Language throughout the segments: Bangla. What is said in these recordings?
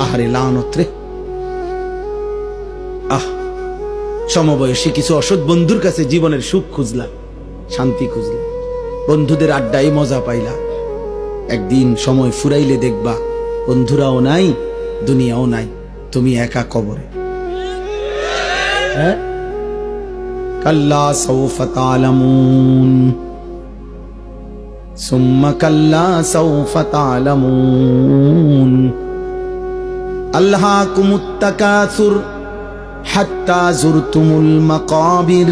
আহারে লানত রে। সমবয়সী কিছু অসৎ বন্ধুর কাছে জীবনের সুখ খুঁজলাম, শান্তি খুঁজলাম, বন্ধুদের আড্ডায় মজা পাইলাম। একদিন সময় ফুরাইলে দেখবা বন্ধুরাও নাই, দুনিয়াও নাই, তুমি একা কবরে। কাল্লা সাউফা তা'লামুন সুম্মা কাল্লা সাউফা তা'লামুন আলহাকুমুত তাকাসুর হাত্তা যুরতুমুল মাকাবির।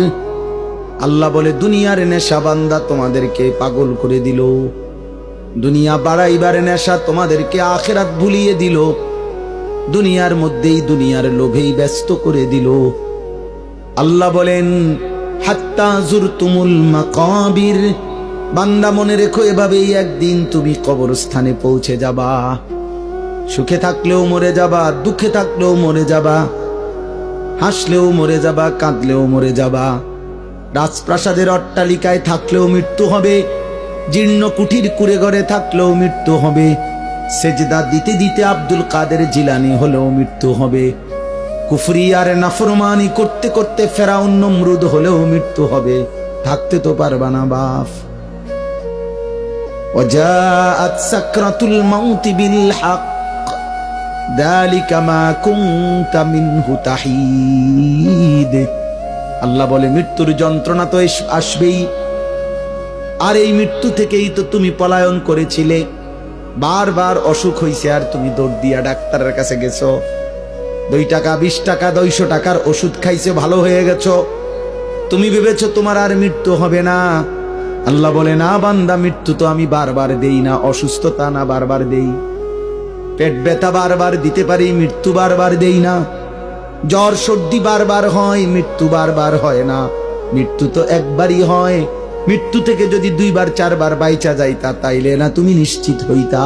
আল্লাহ বলে দুনিয়ার নেশা বান্দা তোমাদেরকে পাগল করে দিল, দুনিয়া বাড়াইবার নেশা তোমাদেরকে আখিরাত ভুলিয়ে দিল, দুনিয়ার মধ্যেই দুনিয়ার লোভেই ব্যস্ত করে দিল। আল্লাহ বলেন হাত্তা যুরতুমুল মাকাবির, বান্দা মনে রেখো এভাবেই একদিন তুমি কবরস্থানে পৌঁছে যাবা। সুখে থাকলেও মরে যাবা, দুঃখে থাকলেও মরে যাবা, হাসলেও মরে যাবা, কাঁদলেও মরে যাবা। রাজপ্রাসাদের অট্টালিকায় থাকলেও মৃত্যু হবে, জীর্ণ কুঠির কুড়ে ঘরে থাকলেও মৃত্যু হবে, সেজদা দিতে দিতে আব্দুল কাদের জিলানী হলেও মৃত্যু হবে, কুফরি আর নাফরমানি করতে করতে ফেরাউন নমরুদ হলেও মৃত্যু হবে। থাকতে তো পারবা না বাপ। ওয়াজাআত সাকরাতুল মাউতি বিল হক যালিকা মা কুনতা মিনহু তাহিদ। আল্লাহ বলে মৃত্যুর যন্ত্রণা তো আসবেই, আর এই মৃত্যু থেকেই তো তুমি পলায়ন করেছিলে। বারবার অসুখ হইছে আর তুমি দৌড় দিয়া ডাক্তারের কাছে গেছো, 2 টাকা 20 টাকা 200 টাকার ওষুধ খাইছে, ভালো হয়ে গেছো। তুমি ভেবেছো তোমার আর মৃত্যু হবে না। আল্লাহ বলে না বান্দা, মৃত্যু তো আমি বারবার দেই না, অসুস্থতা না বারবার দেই, পেট ব্যথা বারবার দিতে পারি, মৃত্যু বারবার দেই না, জ্বর সর্দি বারবার হয়, মৃত্যু বারবার হয় না। মৃত্যু তো একবারই হয়। মৃত্যু থেকে যদি 2বার 4বার বাইচা যাইতা তাইলে না তুমি নিশ্চিত হইতা।